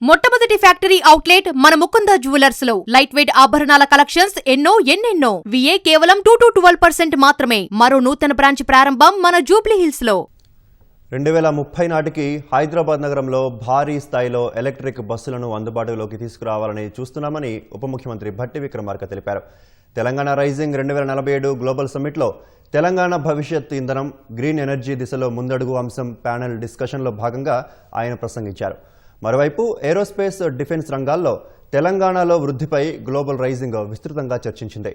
మొట్టమొదటి factory outlet మన Mukunda jewellers లో లైట్ వెయిట్ ఆభరణాల కలెక్షన్స్ ఎన్నెన్నో విఏ కేవలం 2-12% మాత్రమే. మరో నూతన బ్రాంచ్ ప్రారంభం మన జూబ్లీ హిల్స్ లో. 2030 నాటికి హైదరాబాద్ నగరంలో భారీ స్థాయిలో ఎలక్ట్రిక్ బస్సులను అందుబాటులోకి తీసుకురావాలని చూస్తున్నామని ఉప ముఖ్యమంత్రి భట్టి విక్రమార్క తెలిపారు. తెలంగాణ రైజింగ్ 2047 గ్లోబల్ సమ్మిట్లో తెలంగాణ భవిష్యత్ ఇంధనం గ్రీన్ ఎనర్జీ దిశలో ముందడుగు అంశం ప్యానెల్ డిస్కషన్లో భాగంగా ఆయన ప్రసంగించారు. మరోవైపు ఏరోస్పేస్ డిఫెన్స్ రంగాల్లో తెలంగాణలో వృద్ధిపై గ్లోబల్ రైజింగ్ విస్తృతంగా చర్చించింది.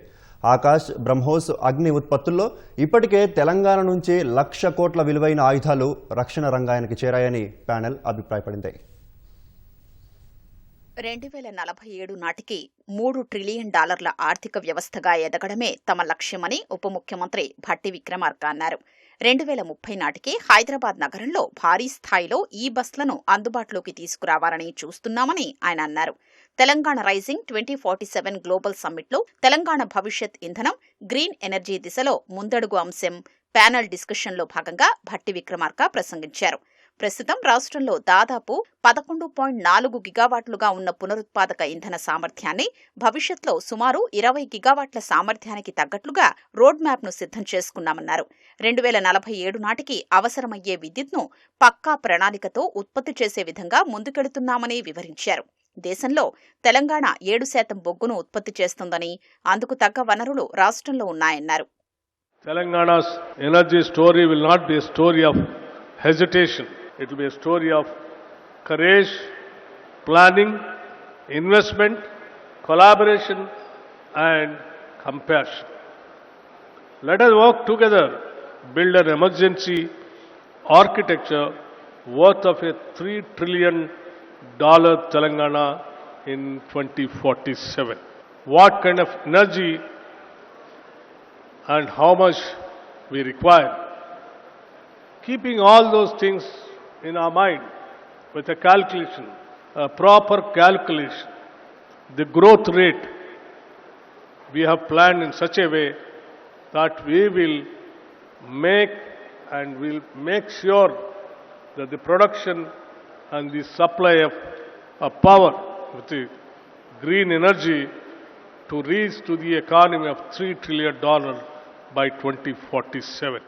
ఆకాశ్, బ్రహ్మోస్, అగ్ని ఉత్పత్తుల్లో ఇప్పటికే తెలంగాణ నుంచి 1,00,000 కోట్ల విలువైన ఆయుధాలు రక్షణ రంగానికి చేరాయని ప్యానెల్ అభిప్రాయపడింది. 2047 నాటికి $3 ట్రిలియన్ ఆర్థిక వ్యవస్థగా ఎదగడమే తమ లక్ష్యమని ఉప ముఖ్యమంత్రి భట్టి విక్రమార్క అన్నారు. 2030 నాటికి హైదరాబాద్ నగరంలో భారీ స్థాయిలో ఈ బస్లను అందుబాటులోకి తీసుకురావాలని చూస్తున్నామని ఆయన అన్నారు. తెలంగాణ రైజింగ్ 2047 గ్లోబల్ సమ్మిట్లో తెలంగాణ భవిష్యత్ ఇంధనం గ్రీన్ ఎనర్జీ దిశలో ముందడుగు అంశం ప్యానెల్ డిస్కషన్లో భాగంగా భట్టి విక్రమార్క ప్రసంగించారు. ప్రస్తుతం రాష్ట్రంలో దాదాపు 11.4 గిగావాట్లుగా ఉన్న పునరుత్పాదక ఇంధన సామర్థ్యాన్ని భవిష్యత్లో సుమారు 20 గిగావాట్ల సామర్థ్యానికి తగ్గట్లుగా రోడ్ మ్యాప్ను సిద్ధం చేసుకున్నామన్నారు. 2047 నాటికి అవసరమయ్యే విద్యుత్ను పక్కా ప్రణాళికతో ఉత్పత్తి చేసే విధంగా ముందుకెడుతున్నామని వివరించారు. దేశంలో తెలంగాణ 7% బొగ్గును ఉత్పత్తి చేస్తుందని, అందుకు తగ్గ వనరులు రాష్ట్రంలో ఉన్నాయన్నారు. Telangana's energy story will not be a story of hesitation. It will be a story of courage, planning, investment, collaboration and compassion. Let us work together, build an emergency architecture worth of a $3 trillion Telangana in 2047. What kind of energy and how much we require. Keeping all those things in our mind with a calculation, a proper calculation, the growth rate we have planned in such a way that we will make sure that the production and the supply of power with the green energy to reach to the economy of $3 trillion by 2047.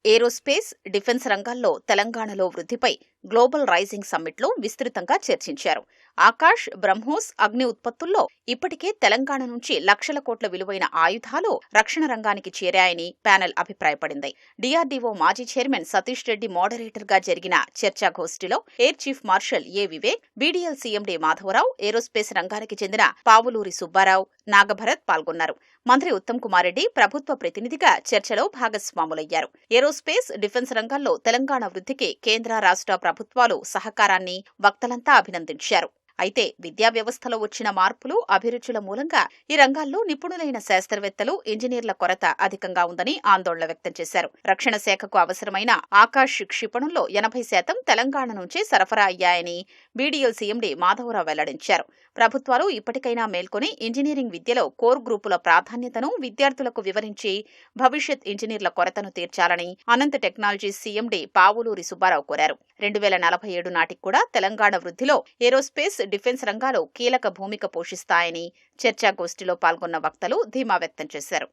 Aerospace defence రంగాల్లో తెలంగాణలో వృద్ధిపై global rising సమ్మిట్లో విస్తృతంగా చర్చించారు. ఆకాశ్, బ్రహ్మోస్, అగ్ని ఉత్పత్తుల్లో ఇప్పటికే తెలంగాణ నుంచి 1,00,000 కోట్ల విలువైన ఆయుధాలు రక్షణ రంగానికి చేరాయని ప్యానెల్ అభిప్రాయపడింది. డిఆర్డీఓ మాజీ చైర్మన్ సతీష్ రెడ్డి మోడరేటర్ గా జరిగిన చర్చాగోష్ఠిలో air chief marshal A Vivek, BDL CMD Madhavarao, aerospace రంగానికి చెందిన పావులూరి సుబ్బారావు, నాగభరత్ పాల్గొన్నారు. మంత్రి ఉత్తమ్ కుమార్ రెడ్డి ప్రభుత్వ ప్రతినిధిగా చర్చలో భాగస్వాములయ్యారు. ఏరోస్పేస్ డిఫెన్స్ రంగాల్లో తెలంగాణ వృద్ధికి కేంద్ర, రాష్ట్ర ప్రభుత్వాలు సహకారాన్ని వక్తలంతా అభినందించారు. అయితే విద్యా వ్యవస్థలో వచ్చిన మార్పులు, అభిరుచుల మూలంగా ఈ రంగాల్లో నిపుణులైన శాస్త్రవేత్తలు, ఇంజనీర్ల కొరత అధికంగా ఉందని ఆందోళన వ్యక్తం చేశారు. రక్షణ శాఖకు అవసరమైన ఆకాశ్ క్షిపణుల్లో 80% తెలంగాణ నుంచే సరఫరా అయ్యాయని బీడీఎల్ సీఎండీ మాధవరావు వెల్లడించారు. ప్రభుత్వాలు ఇప్పటికైనా మేల్కొని ఇంజనీరింగ్ విద్యలో కోర్ గ్రూపుల ప్రాధాన్యతను విద్యార్థులకు వివరించి భవిష్యత్ ఇంజనీర్ల కొరతను తీర్చాలని అనంత టెక్నాలజీస్ సీఎండీ పావులూరి సుబ్బారావు కోరారు. 2047 నాటికి కూడా తెలంగాణ వృద్ధిలో ఏరోస్పేస్, డిఫెన్స్ రంగాలు కీలక భూమిక పోషిస్తాయని చర్చాగోష్ఠిలో పాల్గొన్న వక్తలు ధీమా వ్యక్తం చేశారు.